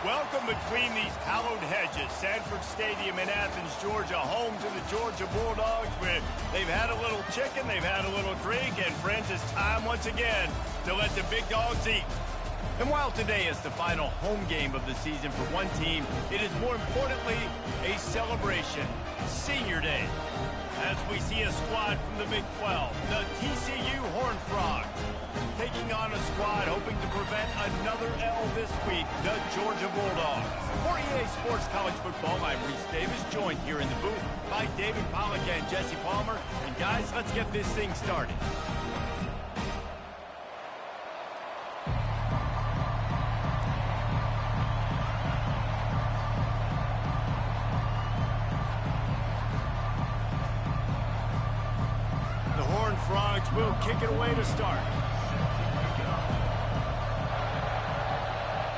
Welcome between these hallowed hedges. Sanford Stadium in Athens, Georgia, home to the Georgia Bulldogs, where they've had a little chicken, they've had a little drink, and friends, it's time once again to let the big dogs eat. And while today is the final home game of the season for one team, it is more importantly a celebration, Senior Day. As we see a squad from the Big 12, the TCU Horned Frogs, taking on a squad hoping to prevent another L this week, the Georgia Bulldogs. For EA Sports College Football, I'm Reese Davis, joined here in the booth by David Pollack and Jesse Palmer. And guys, let's get this thing started. Frogs will kick it away to start.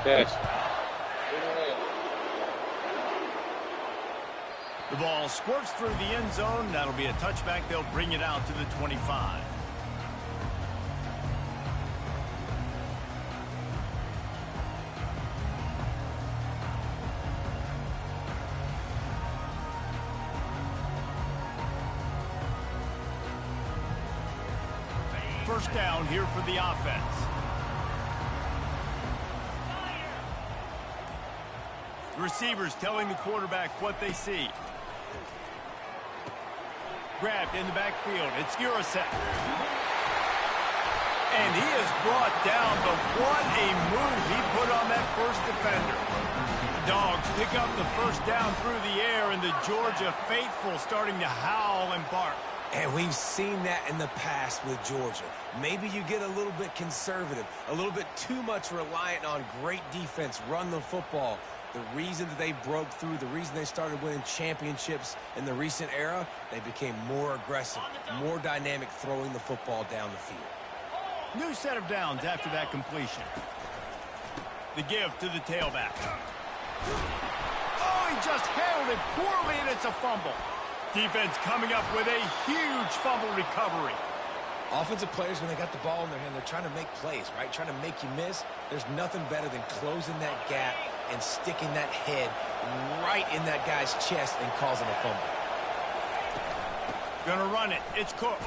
Yes. The ball squirts through the end zone. That'll be a touchback. They'll bring it out to the 25. First down here for the offense. The receivers telling the quarterback what they see. Grabbed in the backfield. It's Urasek. And he is brought down, but what a move he put on that first defender. The Dogs pick up the first down through the air, and the Georgia faithful starting to howl and bark. And we've seen that in the past with Georgia. Maybe you get a little bit conservative, a little bit too much reliant on great defense, run the football. The reason that they broke through, the reason they started winning championships in the recent era, they became more aggressive, more dynamic throwing the football down the field. New set of downs after that completion. The give to the tailback. Oh, he just handled it poorly, and it's a fumble. Defense coming up with a huge fumble recovery. Offensive players, when they got the ball in their hand, they're trying to make plays, right? Trying to make you miss. There's nothing better than closing that gap and sticking that head right in that guy's chest and causing a fumble. Gonna run it. It's Cook.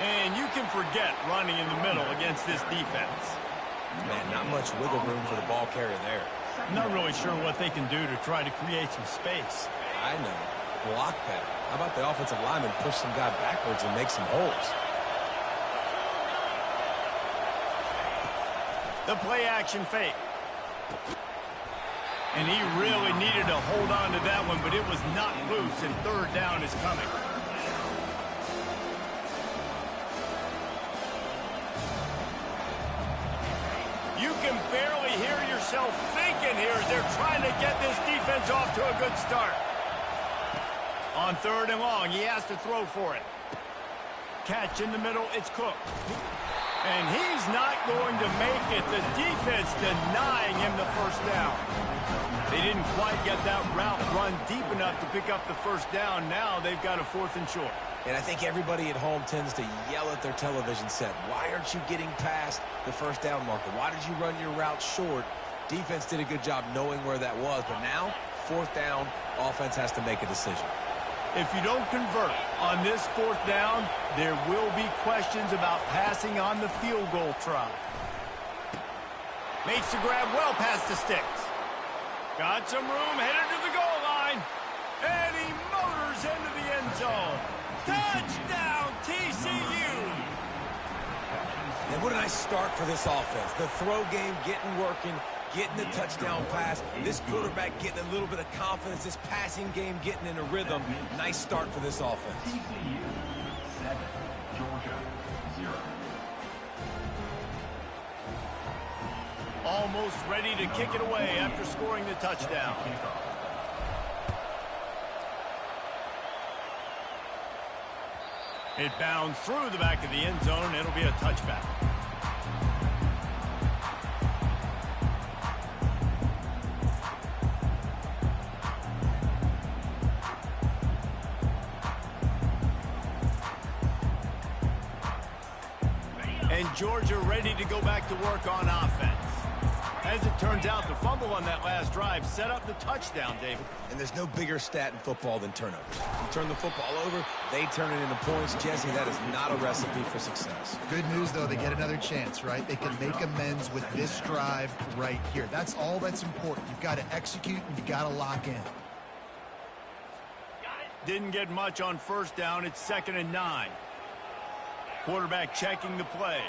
And you can forget running in the middle against this defense. Man, not much wiggle room for the ball carrier there. I'm not really sure what they can do to try to create some space. I know. Block better. How about the offensive lineman push some guy backwards and make some holes? The play action fake. And he really needed to hold on to that one, but it was not loose, and third down is coming. You can barely hear yourself thinking here as they're trying to get this defense off to a good start. On third and long, he has to throw for it. Catch in the middle, it's Cook. And he's not going to make it. The defense denying him the first down. They didn't quite get that route run deep enough to pick up the first down. Now they've got a 4th and short. And I think everybody at home tends to yell at their television set. Why aren't you getting past the first down marker? Why did you run your route short? Defense did a good job knowing where that was. But now, 4th down, offense has to make a decision. If you don't convert on this 4th down, there will be questions about passing on the field goal try. Makes the grab well past the sticks. Got some room, headed to the goal line. And he motors into the end zone. Touchdown, TCU! And what a nice start for this offense. The throw game getting working, getting the touchdown pass. This quarterback getting a little bit of confidence. This passing game getting in a rhythm. Nice start for this offense. TCU 7, Georgia 0. Almost ready to kick it away after scoring the touchdown. It bounds through the back of the end zone. It'll be a touchback. And Georgia ready to go back to work on offense. As it turns out, the fumble on that last drive set up the touchdown, David. And there's no bigger stat in football than turnovers. You turn the football over, they turn it into points. Jesse, that is not a recipe for success. Good news, though, they get another chance, right? They can make amends with this drive right here. That's all that's important. You've got to execute and you've got to lock in. Didn't get much on first down. It's 2nd and 9. Quarterback checking the play.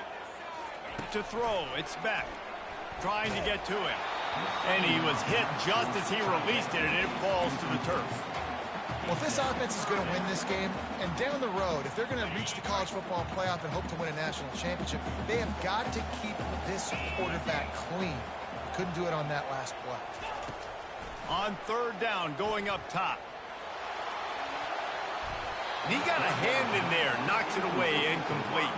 To throw, it's Beck. Trying to get to him. And he was hit just as he released it, and it falls to the turf. Well, if this offense is going to win this game, and down the road, if they're going to reach the college football playoff and hope to win a national championship, they have got to keep this quarterback clean. Couldn't do it on that last play. On 3rd down, going up top. And he got a hand in there, knocks it away, incomplete.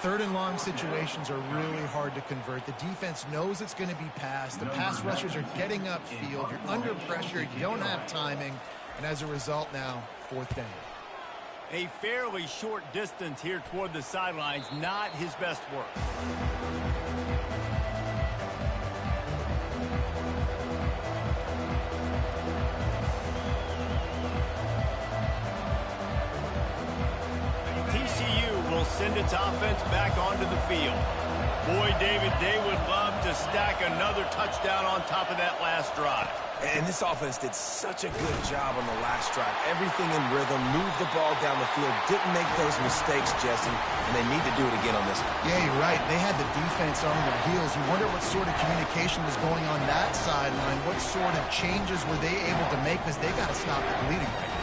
3rd and long situations are really hard to convert. The defense knows it's going to be passed. The pass rushers are getting upfield. You're under pressure. You don't have timing. And as a result now, 4th down. A fairly short distance here toward the sidelines. Not his best work. Send its offense back onto the field. Boy, David, they would love to stack another touchdown on top of that last drive. And this offense did such a good job on the last drive. Everything in rhythm, moved the ball down the field, didn't make those mistakes, Jesse, and they need to do it again on this one. Yeah, you're right. They had the defense on their heels. You wonder what sort of communication was going on that sideline. What sort of changes were they able to make, because they got to stop the bleeding right now.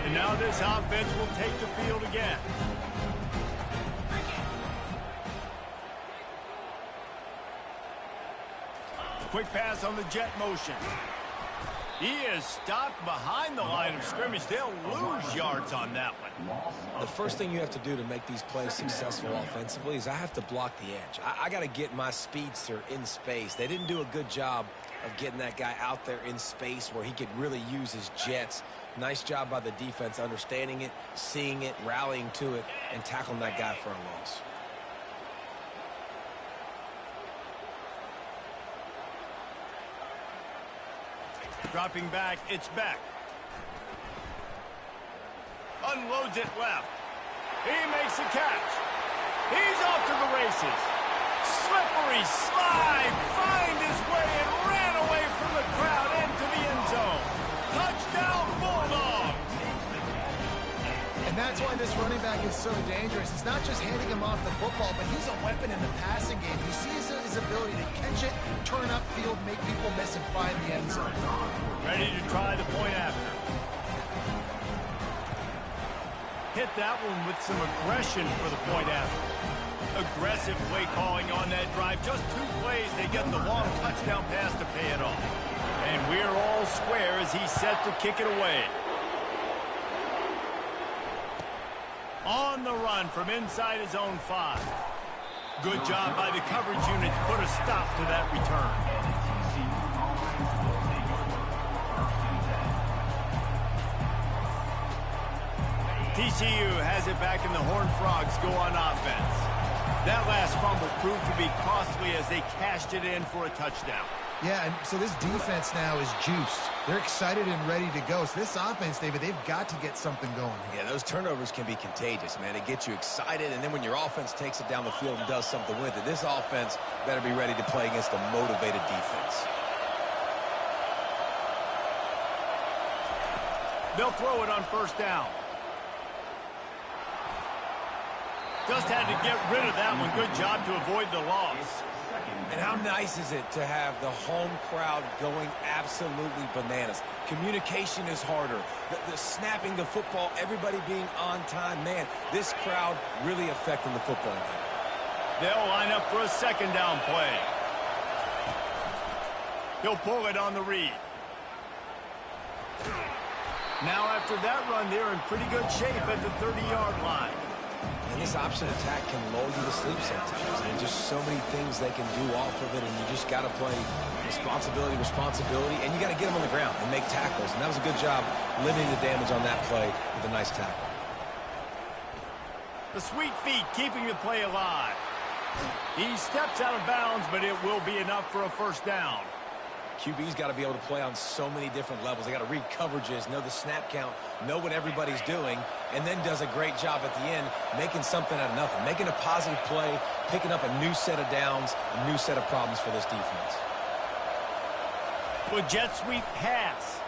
And now this offense will take the field again. Quick pass on the jet motion. He is stopped behind the line of scrimmage. They'll lose yards on that one. The first thing you have to do to make these plays successful offensively is I have to block the edge. I got to get my speedster in space. They didn't do a good job of getting that guy out there in space where he could really use his jets. Nice job by the defense understanding it, seeing it, rallying to it, and tackling that guy for a loss. Dropping back, it's Beck. Unloads it left. He makes a catch. He's off to the races. Slippery slide, find his way and ran away from the crowd into the end zone. Touchdown, Bulldogs! And that's why this running back is so dangerous. It's not just handing him off the football, but he's a weapon in the passing game. You see his ability to catch it, turn upfield, make people miss, and find the end zone. Ready to try the point after. Hit that one with some aggression for the point after. Aggressive play calling on that drive. Just 2 plays, they get the long touchdown pass to pay it off. And we're all square as he's set to kick it away. On the run from inside his own 5. Good job by the coverage unit to put a stop to that return. TCU has it back and the Horned Frogs go on offense. That last fumble proved to be costly as they cashed it in for a touchdown. Yeah, and so this defense now is juiced. They're excited and ready to go. So this offense, David, they've got to get something going. Yeah, those turnovers can be contagious, man. It gets you excited, and then when your offense takes it down the field and does something with it, this offense better be ready to play against a motivated defense. They'll throw it on first down. Just had to get rid of that one. Good job to avoid the loss. And how nice is it to have the home crowd going absolutely bananas? Communication is harder. The snapping the football, everybody being on time. Man, this crowd really affecting the football game. They'll line up for a 2nd down play. He'll pull it on the read. Now after that run, they're in pretty good shape at the 30-yard line. And this option attack can lull you to sleep sometimes. There's just so many things they can do off of it, and you just got to play responsibility, and you got to get them on the ground and make tackles. And that was a good job limiting the damage on that play with a nice tackle. The sweet feet keeping the play alive. He steps out of bounds, but it will be enough for a first down. QB's got to be able to play on so many different levels. They got to read coverages, know the snap count, know what everybody's doing, and then does a great job at the end making something out of nothing, making a positive play, picking up a new set of downs, a new set of problems for this defense. With jet sweep pass.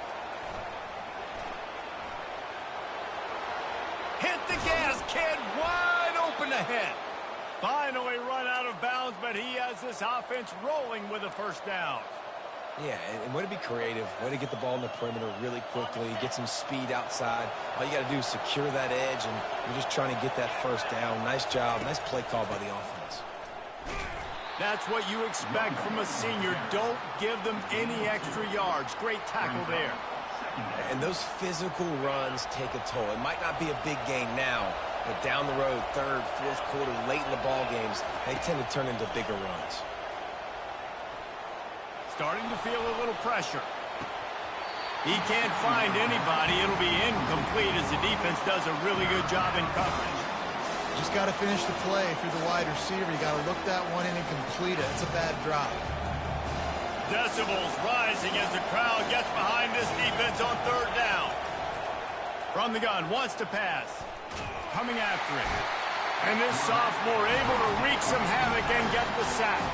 Hit the gas, kid, wide open ahead. Finally run out of bounds, but he has this offense rolling with a first down. Yeah, and way to be creative, way to get the ball in the perimeter really quickly, get some speed outside. All you got to do is secure that edge, and you're just trying to get that first down. Nice job, nice play call by the offense. That's what you expect from a senior. Don't give them any extra yards. Great tackle there. And those physical runs take a toll. It might not be a big gain now, but down the road, third, fourth quarter, late in the ball games, they tend to turn into bigger runs. Starting to feel a little pressure. He can't find anybody. It'll be incomplete as the defense does a really good job in coverage. Just got to finish the play if you're the wide receiver. You got to look that one in and complete it. It's a bad drop. Decibels rising as the crowd gets behind this defense on third down. From the gun, wants to pass. Coming after it. And this sophomore able to wreak some havoc and get the sack.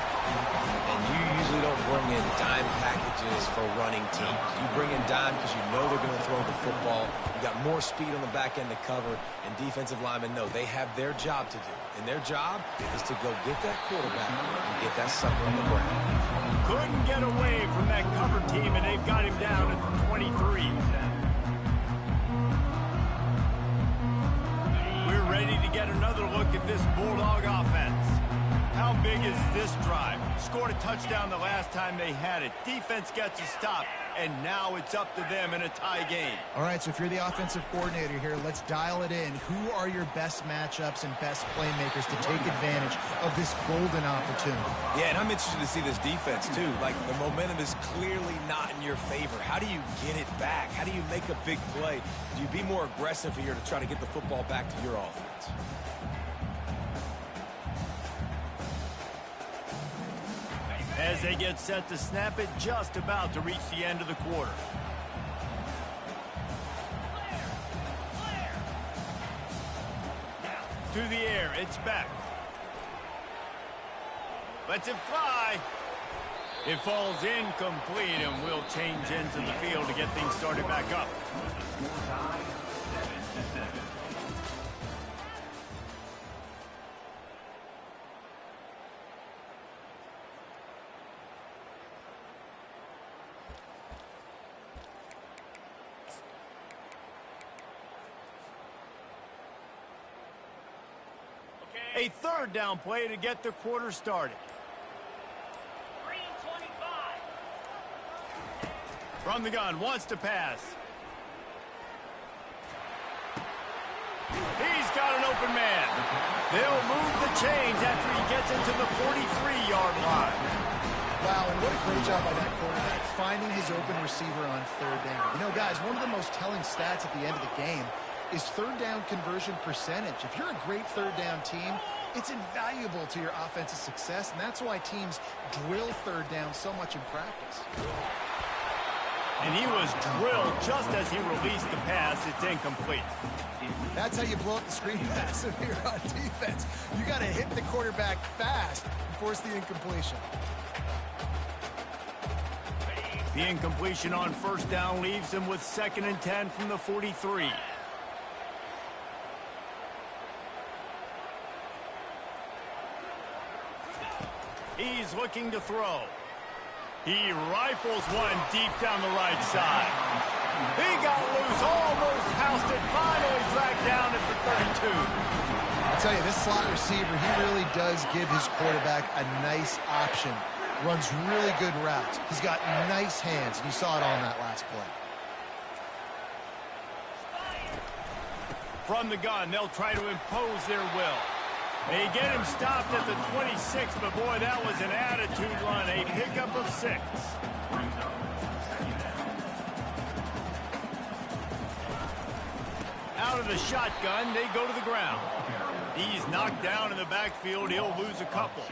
And you usually don't bring in dime packages for running teams. You bring in dime because you know they're going to throw the football. You got more speed on the back end to cover, and defensive linemen know they have their job to do. And their job is to go get that quarterback and get that sucker on the ground. Couldn't get away from that cover team, and they've got him down at the 23. We're ready to get another look at this Bulldog offense. How big is this drive? Scored a touchdown the last time they had it. Defense gets a stop, and now it's up to them in a tie game. All right, so if you're the offensive coordinator here, let's dial it in. Who are your best matchups and best playmakers to take advantage of this golden opportunity? Yeah, and I'm interested to see this defense, too. Like, the momentum is clearly not in your favor. How do you get it back? How do you make a big play? Do you be more aggressive here to try to get the football back to your offense? As they get set to snap it, just about to reach the end of the quarter. To the air, it's back. Lets it fly. It falls incomplete, and we'll change ends of the field to get things started back up. A third down play to get the quarter started. Green 25. From the gun, wants to pass. He's got an open man. They'll move the chains after he gets into the 43-yard line. Wow, and what a great job by that quarterback, finding his open receiver on third down. You know, guys, one of the most telling stats at the end of the game is third down conversion percentage. If you're a great third down team, it's invaluable to your offensive success, and that's why teams drill third down so much in practice. And he was drilled just as he released the pass. It's incomplete. That's how you blow up the screen pass if you're on defense. You got to hit the quarterback fast and force the incompletion. The incompletion on first down leaves him with 2nd and 10 from the 43. He's looking to throw. He rifles one deep down the right side. He got loose, almost housed it, finally dragged down at the 32. I'll tell you, this slot receiver, he really does give his quarterback a nice option. Runs really good routes. He's got nice hands, and you saw it on that last play. From the gun, they'll try to impose their will. They get him stopped at the 26, but boy, that was an attitude run, a pickup of 6. Out of the shotgun, they go to the ground. He's knocked down in the backfield. He'll lose a couple.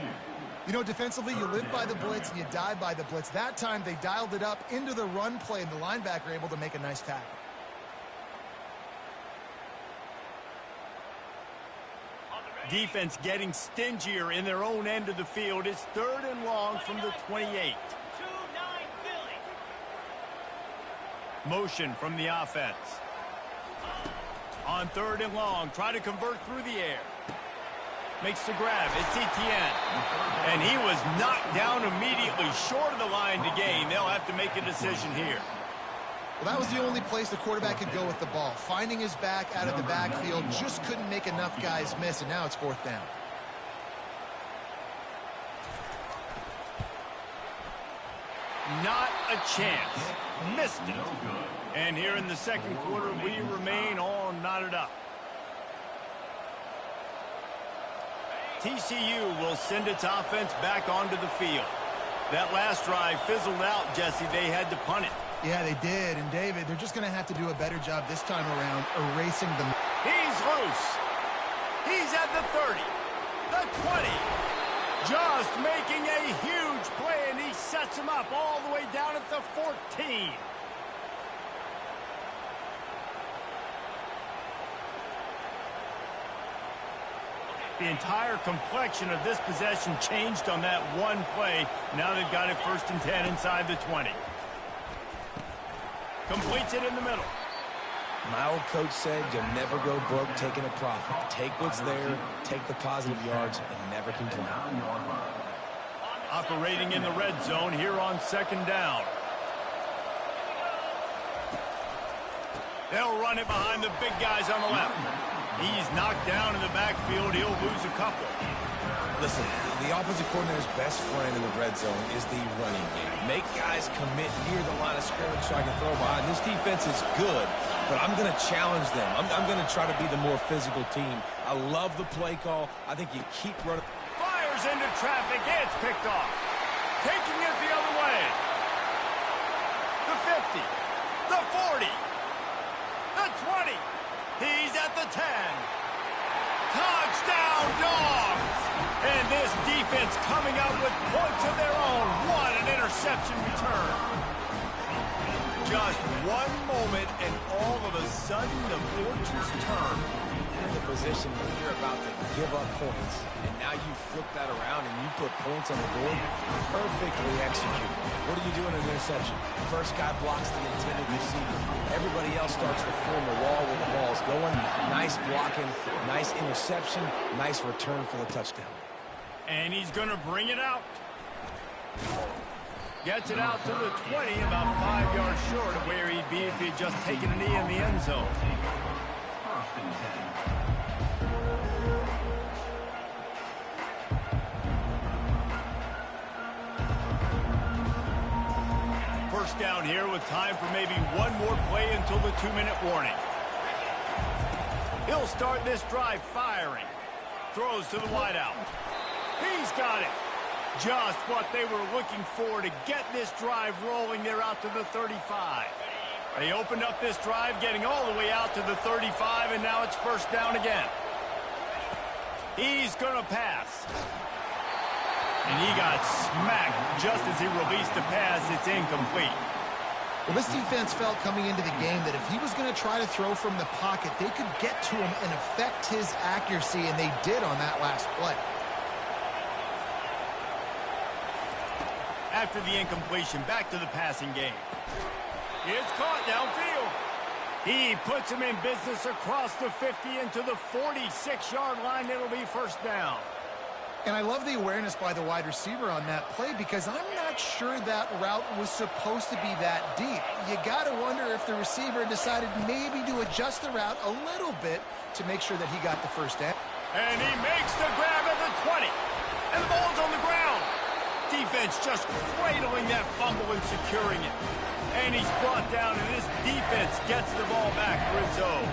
You know, defensively, you live by the blitz and you die by the blitz. That time, they dialed it up into the run play, and the linebacker able to make a nice tackle. Defense getting stingier in their own end of the field. It's 3rd and long from the 28. 2-9 Philly. Motion from the offense. On 3rd and long, try to convert through the air. Makes the grab. It's Etienne. And he was knocked down immediately short of the line to gain. They'll have to make a decision here. Well, that was the only place the quarterback could go with the ball. Finding his back out of the backfield, just couldn't make enough guys miss, and now it's 4th down. Not a chance. Missed it. And here in the 2nd quarter, we remain all knotted up. TCU will send its offense back onto the field. That last drive fizzled out, Jesse. They had to punt it. Yeah, they did. And, David, they're just going to have to do a better job this time around erasing them. He's loose. He's at the 30, the 20. Just making a huge play, and he sets him up all the way down at the 14. The entire complexion of this possession changed on that one play. Now they've got it 1st and 10 inside the 20. Completes it in the middle. My old coach said you'll never go broke taking a profit. Take what's there, take the positive yards, and never complain. Operating in the red zone here on 2nd down. They'll run it behind the big guys on the left. He's knocked down in the backfield. He'll lose a couple. Listen, the offensive coordinator's best friend in the red zone is the running game. Make guys commit near the line of scrimmage so I can throw behind. This defense is good, but I'm going to challenge them. I'm going to try to be the more physical team. I love the play call. I think you keep running. Fires into traffic. It's picked off. Taking it the other way. The 50. The 40. The 20. He's at the 10. Touchdown, Dogs! And this defense coming out with points of their own. What an interception return. Just one moment, and all of a sudden, the fortunes turn. In the position where you're about to give up points, and now you flip that around and you put points on the board, perfectly executed. What do you do in an interception? First guy blocks the intended receiver. Everybody else starts to form a wall where the ball's going. Nice blocking, nice interception, nice return for the touchdown. And he's going to bring it out. Gets it out to the 20, about 5 yards short of where he'd be if he'd just taken a knee in the end zone. First down here with time for maybe one more play until the 2-minute warning. He'll start this drive firing. Throws to the wideout. He's got it. Just what they were looking for to get this drive rolling. They're out to the 35. They opened up this drive, getting all the way out to the 35, and now it's first down again. He's going to pass. And he got smacked just as he released the pass. It's incomplete. Well, this defense felt coming into the game that if he was going to try to throw from the pocket, they could get to him and affect his accuracy, and they did on that last play. After the incompletion, back to the passing game. It's caught downfield. He puts him in business across the 50 into the 46-yard line. It'll be first down. And I love the awareness by the wide receiver on that play because I'm not sure that route was supposed to be that deep. You got to wonder if the receiver decided maybe to adjust the route a little bit to make sure that he got the first down. And he makes the grab at the 20. And the ball's on the ground. Defense just cradling that fumble and securing it. And he's brought down, and this defense gets the ball back for its own.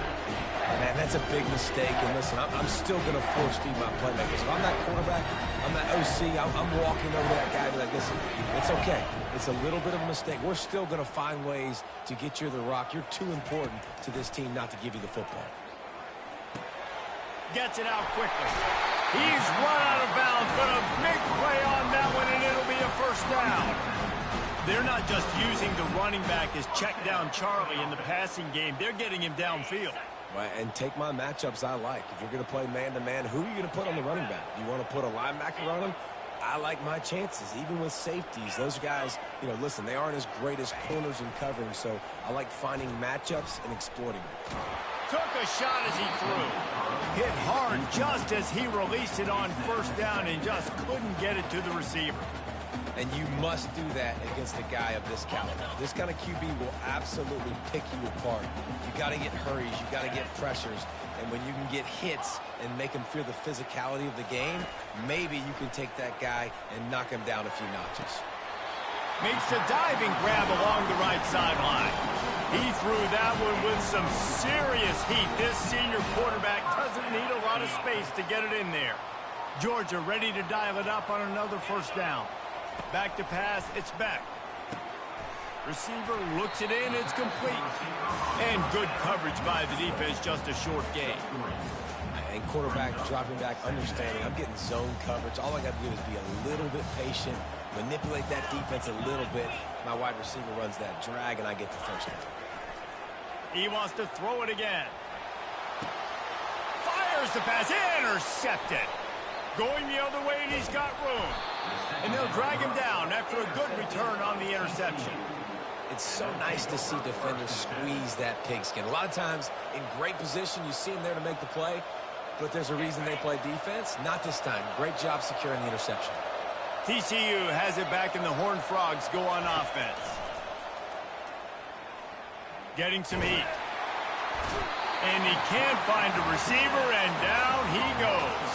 Man, that's a big mistake. And listen, I'm still going to force feed my playmakers. If I'm that quarterback, I'm that OC, I'm walking over to that guy and be like, listen, it's okay. It's a little bit of a mistake. We're still going to find ways to get you the rock. You're too important to this team not to give you the football. Gets it out quickly. He's run out of bounds, but a big play on that one, and it'll be a first down. They're not just using the running back as check down Charlie in the passing game. They're getting him downfield. Right, and take my matchups I like. If you're going to play man-to-man, who are you going to put on the running back? You want to put a linebacker on him? I like my chances, even with safeties. Those guys, you know, listen, they aren't as great as corners in covering, so I like finding matchups and exploiting them. Took a shot as he threw. Hit hard just as he released it on first down and just couldn't get it to the receiver. And you must do that against a guy of this caliber. This kind of QB will absolutely pick you apart. You got to get hurries, you got to get pressures, and when you can get hits and make him feel the physicality of the game, maybe you can take that guy and knock him down a few notches. Makes a diving grab along the right sideline. He threw that one with some serious heat. This senior quarterback doesn't need a lot of space to get it in there. Georgia ready to dial it up on another first down. Back to pass, it's back. Receiver looks it in, it's complete. And good coverage by the defense, just a short gain. And quarterback dropping back, understanding I'm getting zone coverage. All I got to do is be a little bit patient, manipulate that defense a little bit. My wide receiver runs that drag, and I get the first down. He wants to throw it again. Fires the pass, intercepted. Going the other way, and he's got room. And they'll drag him down after a good return on the interception. It's so nice to see defenders squeeze that pigskin. A lot of times, in great position, you see them there to make the play, but there's a reason they play defense. Not this time. Great job securing the interception. TCU has it back, and the Horned Frogs go on offense. Getting some heat. And he can't find a receiver, and down he goes.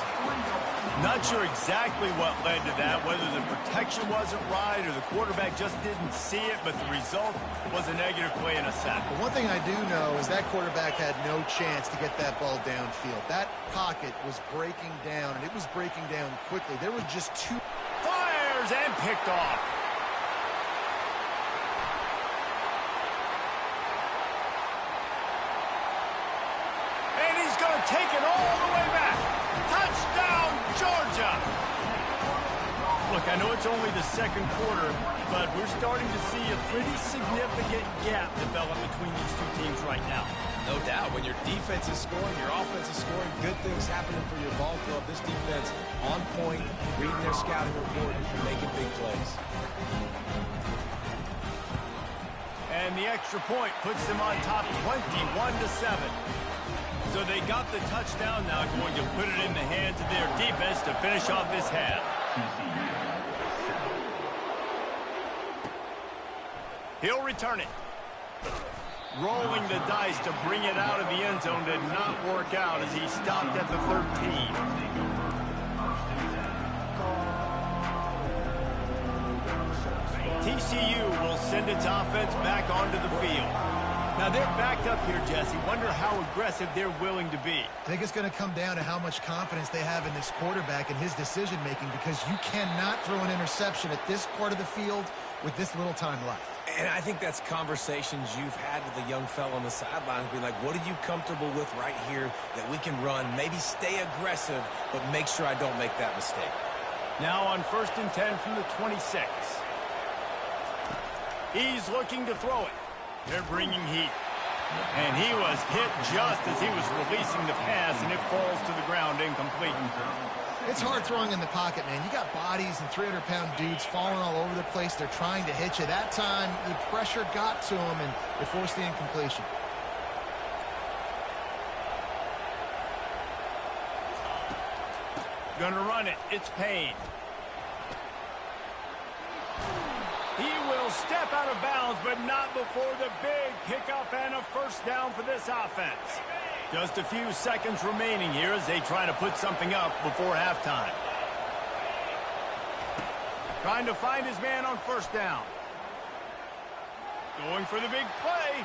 Not sure exactly what led to that, whether the protection wasn't right or the quarterback just didn't see it, but the result was a negative play and a sack. But one thing I do know is that quarterback had no chance to get that ball downfield. That pocket was breaking down, and it was breaking down quickly. There were just two. Fires and picked off. And he's going to take it all the way back. Touchdown, Georgia! Look, I know it's only the second quarter, but we're starting to see a pretty significant gap develop between these two teams right now. No doubt. When your defense is scoring, your offense is scoring, good things happening for your ball club. This defense on point, reading their scouting report, making big plays. And the extra point puts them on top 21-7. So they got the touchdown, now going to put it in the hands of their defense to finish off this half. He'll return it. Rolling the dice to bring it out of the end zone did not work out as he stopped at the 13. TCU will send its offense back onto the field. Now, they're backed up here, Jesse. Wonder how aggressive they're willing to be. I think it's going to come down to how much confidence they have in this quarterback and his decision-making, because you cannot throw an interception at this part of the field with this little time left. And I think that's conversations you've had with the young fella on the sideline. Be like, what are you comfortable with right here that we can run? Maybe stay aggressive, but make sure I don't make that mistake. Now on 1st and 10 from the 26. He's looking to throw it. They're bringing heat. And he was hit just as he was releasing the pass, and it falls to the ground incomplete. It's hard throwing in the pocket, man. You got bodies and 300-pound dudes falling all over the place. They're trying to hit you. That time, the pressure got to him, and it forced the incompletion. Gonna run it. It's Payne. He will step out of bounds, but not before the big pickup and a first down for this offense. Just a few seconds remaining here as they try to put something up before halftime. Trying to find his man on first down. Going for the big play.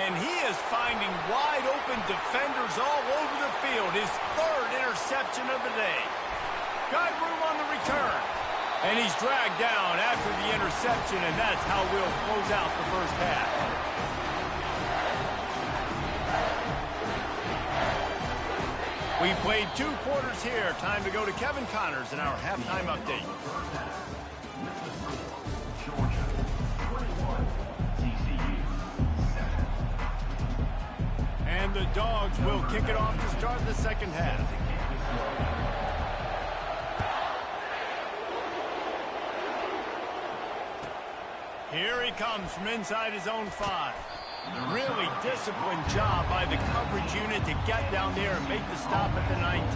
And he is finding wide open defenders all over the field. His third interception of the day. Got room on the return. And he's dragged down after the interception, and that's how we'll close out the first half. We played 2 quarters here. Time to go to Kevin Connors in our halftime update. Georgia 21, TCU 7. And the Dogs will kick it off to start the second half. Here he comes from inside his own 5. Really disciplined job by the coverage unit to get down there and make the stop at the 19.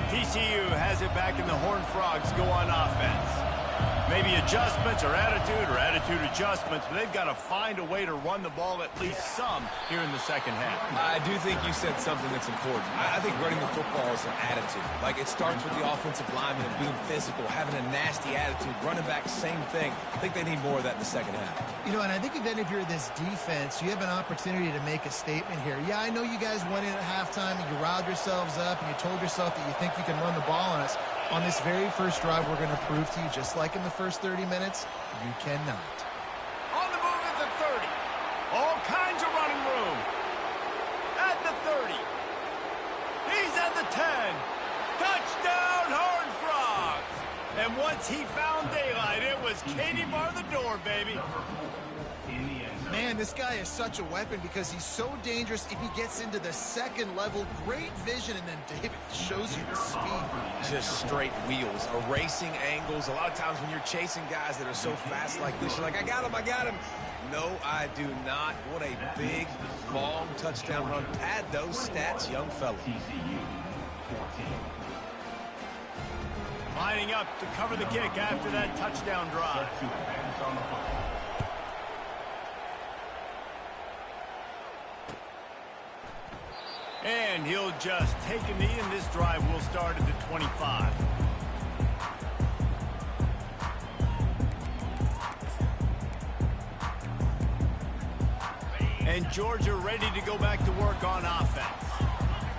TCU has it back, and the Horned Frogs go on offense. Maybe adjustments or attitude adjustments, but they've got to find a way to run the ball at least some here in the second half. I do think you said something that's important. I think running the football is an attitude. Like, it starts with the offensive lineman and being physical, having a nasty attitude. Running back, same thing. I think they need more of that in the second half. You know, and I think then if you're this defense, you have an opportunity to make a statement here. Yeah, I know you guys went in at halftime and you riled yourselves up and you told yourself that you think you can run the ball on us. On this very first drive, we're going to prove to you, just like in the first 30 minutes, you cannot. On the move at the 30. All kinds of running room. At the 30. He's at the 10. Touchdown, Horned Frogs. And once he found daylight, it was Katie bar the door, baby. Man, this guy is such a weapon because he's so dangerous if he gets into the second level. Great vision, and then David shows you the speed. Just straight wheels, erasing angles. A lot of times when you're chasing guys that are so fast like this, you're like, I got him. No, I do not. What a big, long touchdown run. Pad those stats, young fella. Lining up to cover the kick after that touchdown drive. And he'll just take a knee, and this drive will start at the 25. And Georgia ready to go back to work on offense.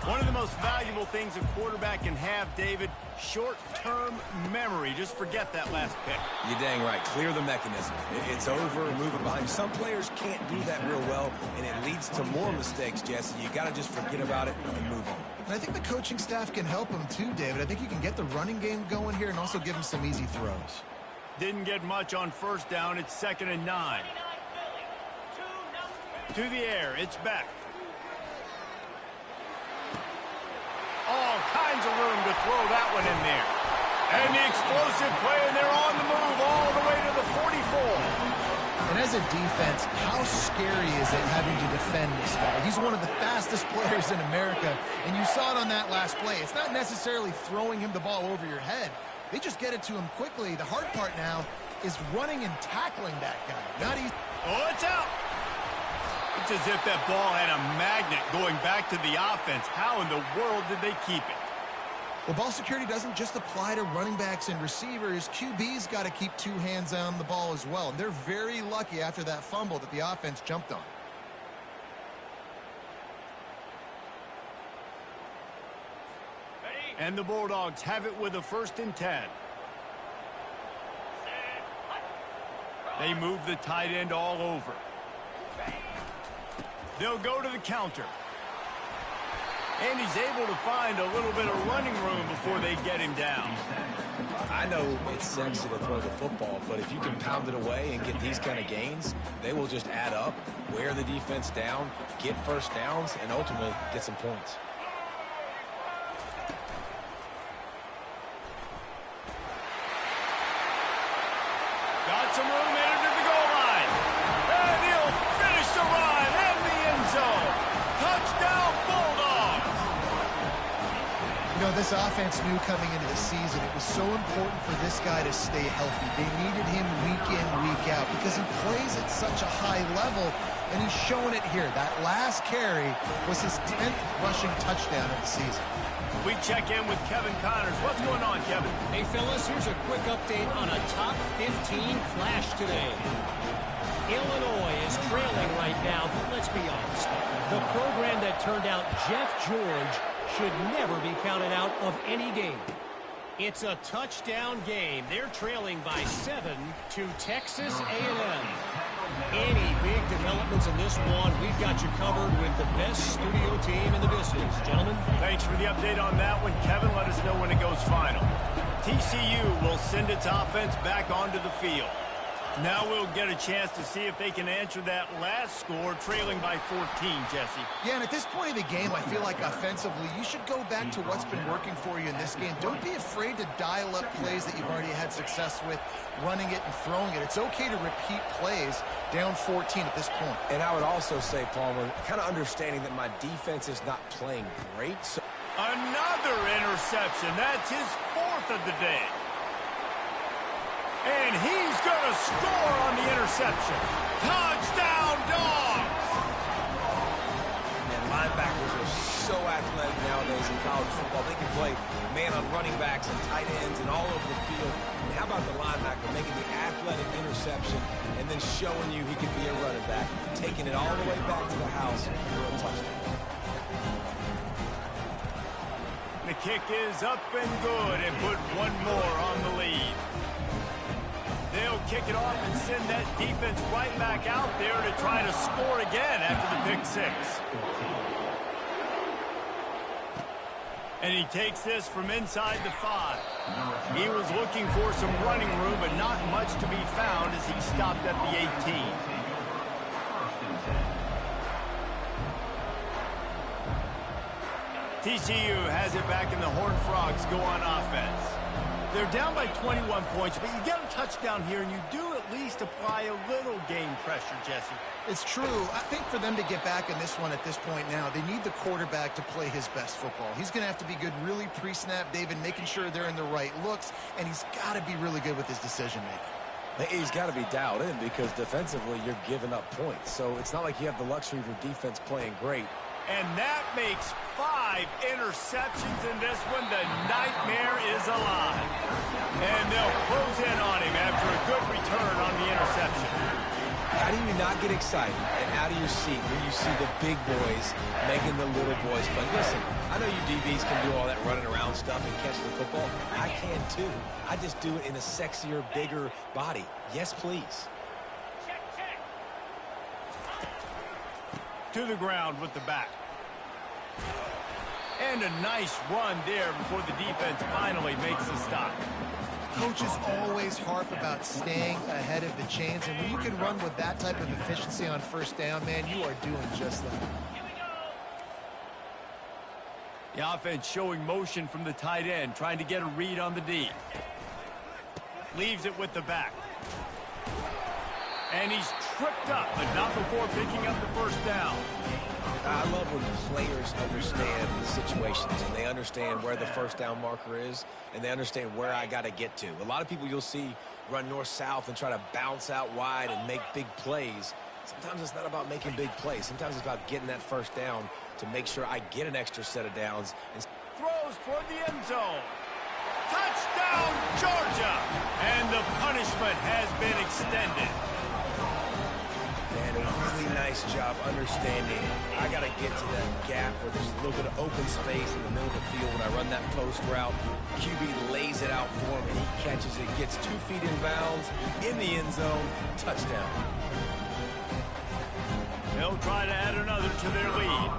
One of the most valuable things a quarterback can have, David, short-term memory. Just forget that last pick. You're dang right. Clear the mechanism. It's over, move it behind. Some players can't do that real well, and it leads to more mistakes, Jesse. You got to just forget about it and move on. And I think the coaching staff can help him too, David. I think you can get the running game going here and also give him some easy throws. Didn't get much on first down. It's 2nd and 9. To the air. It's back. All kinds of room to throw that one in there. And the explosive play, and they're on the move all the way to the 44. And as a defense, how scary is it having to defend this guy? He's one of the fastest players in America, and you saw it on that last play. It's not necessarily throwing him the ball over your head. They just get it to him quickly. The hard part now is running and tackling that guy. Not easy. Oh, it's out. It's as if that ball had a magnet going back to the offense. How in the world did they keep it? Well, ball security doesn't just apply to running backs and receivers. QB's got to keep 2 hands on the ball as well. And they're very lucky after that fumble that the offense jumped on. And the Bulldogs have it with a 1st and 10. They move the tight end all over. They'll go to the counter. And he's able to find a little bit of running room before they get him down. I know it's sexy to throw the football, but if you can pound it away and get these kind of gains, they will just add up, wear the defense down, get first downs, and ultimately get some points. Got some room, entered to the goal line. And he'll finish the run in the end zone. Touchdown, Bulldogs. You know, this offense knew coming into the season it was so important for this guy to stay healthy. They needed him week in, week out because he plays at such a high level, and he's showing it here. That last carry was his 10th rushing touchdown of the season. We check in with Kevin Connors. What's going on, Kevin? Hey, fellas, here's a quick update on a top 15 clash today. Illinois is trailing right now, but let's be honest. The program that turned out Jeff George should never be counted out of any game. It's a touchdown game. They're trailing by 7 to Texas A&M. Any big developments in this one, we've got you covered with the best studio team in the business. Gentlemen. Thanks for the update on that one. Kevin, let us know when it goes final. TCU will send its offense back onto the field. Now we'll get a chance to see if they can answer that last score, trailing by 14, Jesse. Yeah, and at this point of the game, I feel like offensively, you should go back to what's been working for you in this game. Don't be afraid to dial up plays that you've already had success with, running it and throwing it. It's okay to repeat plays down 14 at this point. And I would also say, Palmer, kind of understanding that my defense is not playing great. So another interception. That's his 4th of the day. And he's going to score on the interception. Touchdown, Dogs! Man, linebackers are so athletic nowadays in college football. They can play man on running backs and tight ends and all over the field. And how about the linebacker making the athletic interception and then showing you he can be a running back, taking it all the way back to the house for a touchdown. The kick is up and good and put one more on the lead. They'll kick it off and send that defense right back out there to try to score again after the pick 6. And he takes this from inside the 5. He was looking for some running room, but not much to be found as he stopped at the 18. TCU has it back, and the Horned Frogs go on offense. They're down by 21 points, but you get a touchdown here, and you do at least apply a little game pressure, Jesse. It's true. I think for them to get back in this one at this point now, they need the quarterback to play his best football. He's going to have to be good really pre-snap, David, making sure they're in the right looks, and he's got to be really good with his decision-making. He's got to be dialed in because defensively you're giving up points. So it's not like you have the luxury of your defense playing great. And that makes 5 interceptions in this one. The nightmare is alive. And they'll close in on him after a good return on the interception. How do you not get excited and out of your seat when you see the big boys making the little boys play? Listen, I know you DBs can do all that running around stuff and catch the football. I can too. I just do it in a sexier, bigger body. Yes, please. To the ground with the back. And a nice run there before the defense finally makes the stop. Coaches always harp about staying ahead of the chains, and when you can run with that type of efficiency on first down, man, you are doing just that. The offense showing motion from the tight end, trying to get a read on the D. Leaves it with the back. And he's tripped up, but not before picking up the first down. I love when players understand the situations and they understand where the first down marker is and they understand where I got to get to. A lot of people you'll see run north-south and try to bounce out wide and make big plays. Sometimes it's not about making big plays. Sometimes it's about getting that first down to make sure I get an extra set of downs. And throws toward the end zone. Touchdown, Georgia! And the punishment has been extended. And a really nice job understanding I got to get to that gap where there's a little bit of open space in the middle of the field when I run that post route. QB lays it out for him, and he catches it, gets 2 feet in bounds, in the end zone, touchdown. They'll try to add another to their lead.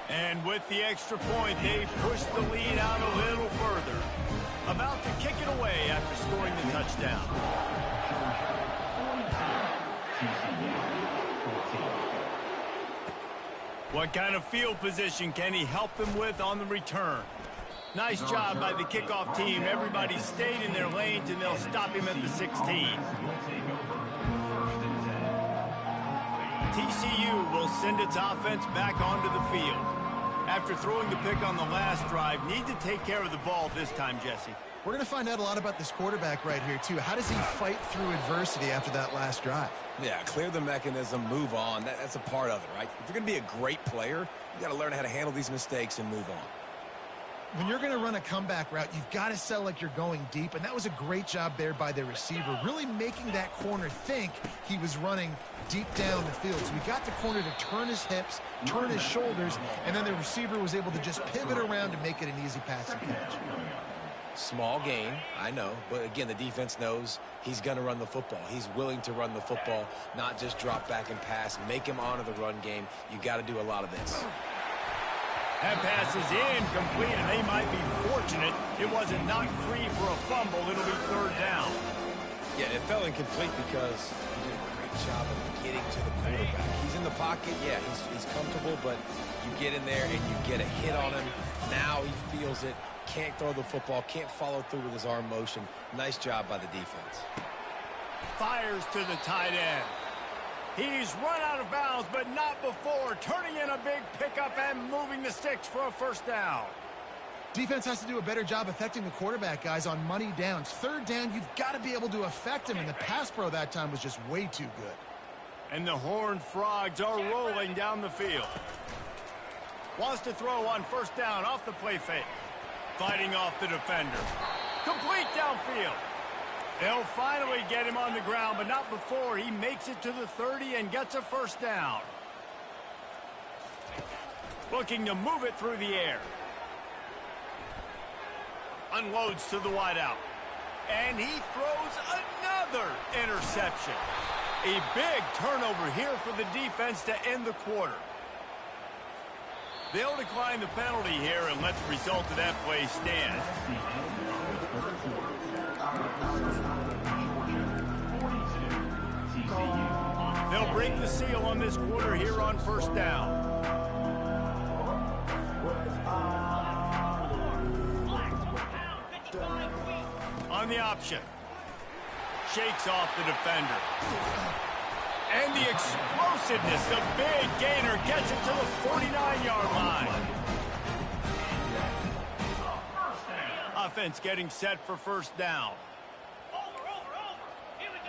And with the extra point, they push the lead out a little further. About to kick it away after scoring the touchdown. What kind of field position can he help them with on the return? Nice job by the kickoff team. Everybody stayed in their lanes, and they'll stop him at the 16. TCU will send its offense back onto the field. After throwing the pick on the last drive, need to take care of the ball this time, Jesse. We're going to find out a lot about this quarterback right here, too. How does he fight through adversity after that last drive? Yeah, clear the mechanism, move on. That's a part of it, right? If you're going to be a great player, you got to learn how to handle these mistakes and move on. when you're going to run a comeback route, you've got to sell like you're going deep, and that was a great job there by the receiver, really making that corner think he was running deep down the field. So we got the corner to turn his hips, turn his shoulders, and then the receiver was able to just pivot around to make it an easy passing catch. Small gain, I know, but again, the defense knows he's going to run the football. He's willing to run the football, not just drop back and pass, make him honor the run game. You got to do a lot of this. That pass is incomplete, and they might be fortunate it wasn't knocked free for a fumble. It'll be third down. Yeah, it fell incomplete because he did a great job of getting to the quarterback. He's in the pocket, yeah, he's comfortable, but you get in there and you get a hit on him. Now he feels it, can't throw the football, can't follow through with his arm motion. Nice job by the defense. Fires to the tight end. He's run out of bounds, but not before turning in a big pickup and moving the sticks for a first down. Defense has to do a better job affecting the quarterback, guys, on money downs. Third down, you've got to be able to affect him, and the pass pro that time was just way too good. And the Horned Frogs are rolling down the field. Wants to throw on first down off the play fake. Fighting off the defender. Complete downfield. They'll finally get him on the ground, but not before he makes it to the 30 and gets a first down. Looking to move it through the air. Unloads to the wideout. And he throws another interception. A big turnover here for the defense to end the quarter. They'll decline the penalty here and let the result of that play stand. They'll break the seal on this quarter here on first down. On the option. Shakes off the defender. And the explosiveness, the big gainer gets it to the 49-yard line. Offense getting set for first down. Here we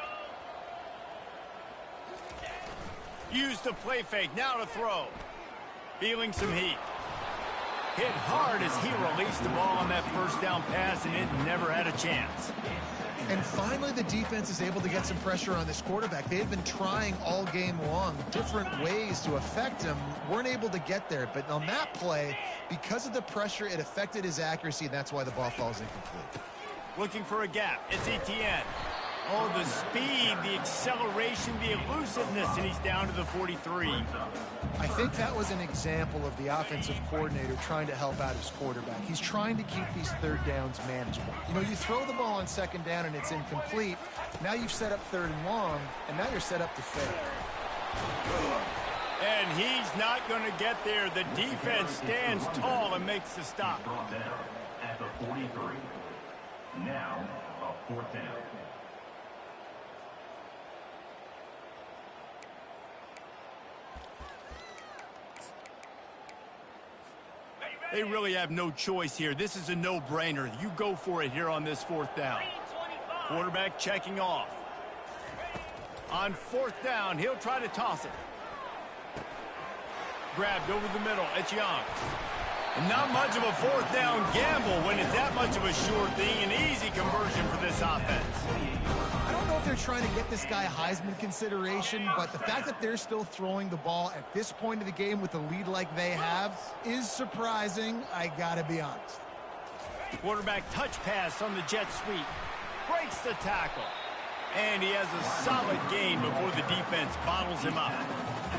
go. Use the play fake, now to throw. Feeling some heat. Hit hard as he released the ball on that first down pass, and it never had a chance. And finally, the defense is able to get some pressure on this quarterback. They had been trying all game long different ways to affect him. Weren't able to get there. But on that play, because of the pressure, it affected his accuracy, and that's why the ball falls incomplete. Looking for a gap. It's Etienne. Oh, the speed, the acceleration, the elusiveness, and he's down to the 43. I think that was an example of the offensive coordinator trying to help out his quarterback. He's trying to keep these third downs manageable. You know, you throw the ball on second down and it's incomplete. Now you've set up third and long, and now you're set up to fail. And he's not going to get there. The defense stands tall and makes the stop. Brought down at the 43. Now, a fourth down. They really have no choice here. This is a no-brainer. You go for it here on this fourth down. Quarterback checking off. On fourth down, he'll try to toss it. Grabbed over the middle. It's Young. And not much of a fourth down gamble when it's that much of a sure thing. An easy conversion for this offense. I don't know if they're trying to get this guy Heisman consideration, but the fact that they're still throwing the ball at this point of the game with a lead like they have is surprising, I gotta be honest. Quarterback touch pass on the jet sweep. Breaks the tackle. And he has a solid gain before the defense bottles him up.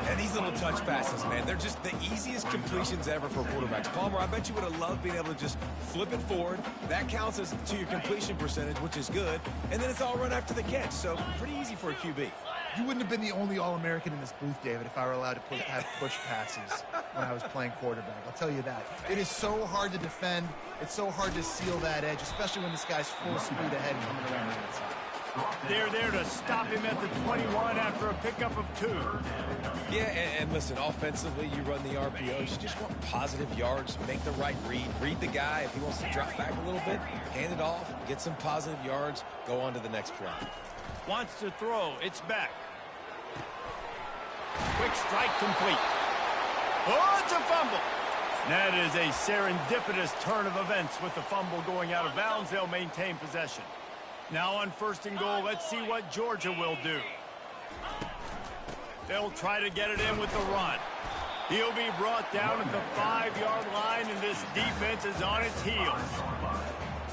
And these little touch passes, man, they're just the easiest completions ever for quarterbacks. Palmer, I bet you would have loved being able to just flip it forward. That counts as to your completion percentage, which is good. And then it's all run after the catch, so pretty easy for a QB. You wouldn't have been the only All-American in this booth, David, if I were allowed to have push passes when I was playing quarterback. I'll tell you that. It is so hard to defend. It's so hard to seal that edge, especially when this guy's full speed ahead coming around the inside. They're there to stop him at the 21 after a pickup of 2. Yeah, and listen, offensively, you run the RPOs. You just want positive yards, make the right read. Read the guy. If he wants to drop back a little bit, hand it off, get some positive yards, go on to the next play. Wants to throw. It's back. Quick strike complete. Oh, it's a fumble. That is a serendipitous turn of events with the fumble going out of bounds. They'll maintain possession. Now on 1st and goal, let's see what Georgia will do. They'll try to get it in with the run. He'll be brought down at the 5-yard line, and this defense is on its heels.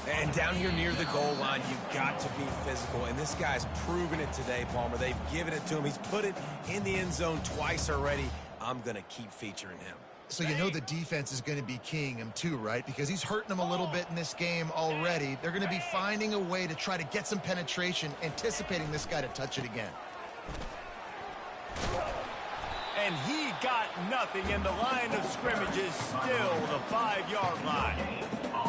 And down here near the goal line, you've got to be physical. And this guy's proven it today, Palmer. They've given it to him. He's put it in the end zone twice already. I'm going to keep featuring him. So you know the defense is going to be keying him too, right? Because he's hurting them a little bit in this game already. They're going to be finding a way to try to get some penetration, anticipating this guy to touch it again. And he got nothing, and the line of scrimmage is still the 5-yard line.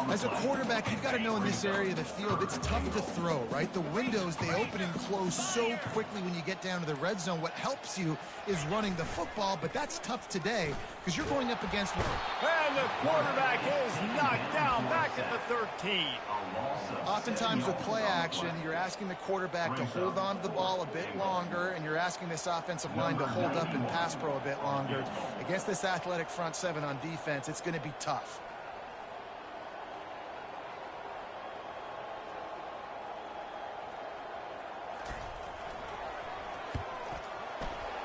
As a quarterback, you've got to know in this area of the field, it's tough to throw, right? The windows, they open and close so quickly when you get down to the red zone. What helps you is running the football, but that's tough today because you're going up against... And the quarterback is knocked down back at the 13. Oftentimes with play action, you're asking the quarterback to hold on to the ball a bit longer, and you're asking this offensive line to hold up and pass pro a bit longer. Against this athletic front seven on defense, it's going to be tough.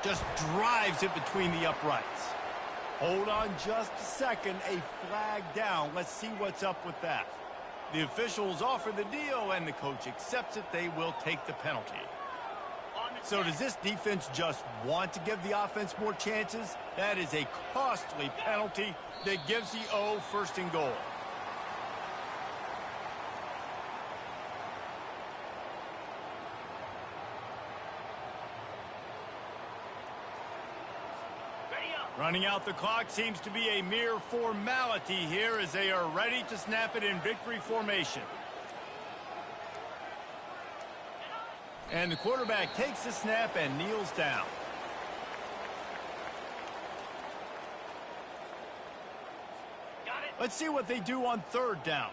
Just drives it between the uprights. Hold on just a second. A flag down. Let's see what's up with that. The officials offer the deal, and the coach accepts it. They will take the penalty. So does this defense just want to give the offense more chances? That is a costly penalty that gives the O 1st and goal. Running out the clock seems to be a mere formality here as they are ready to snap it in victory formation. And the quarterback takes the snap and kneels down. Let's see what they do on 3rd down.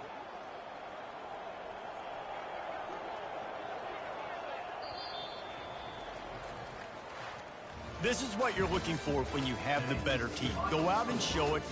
This is what you're looking for when you have the better team. Go out and show it.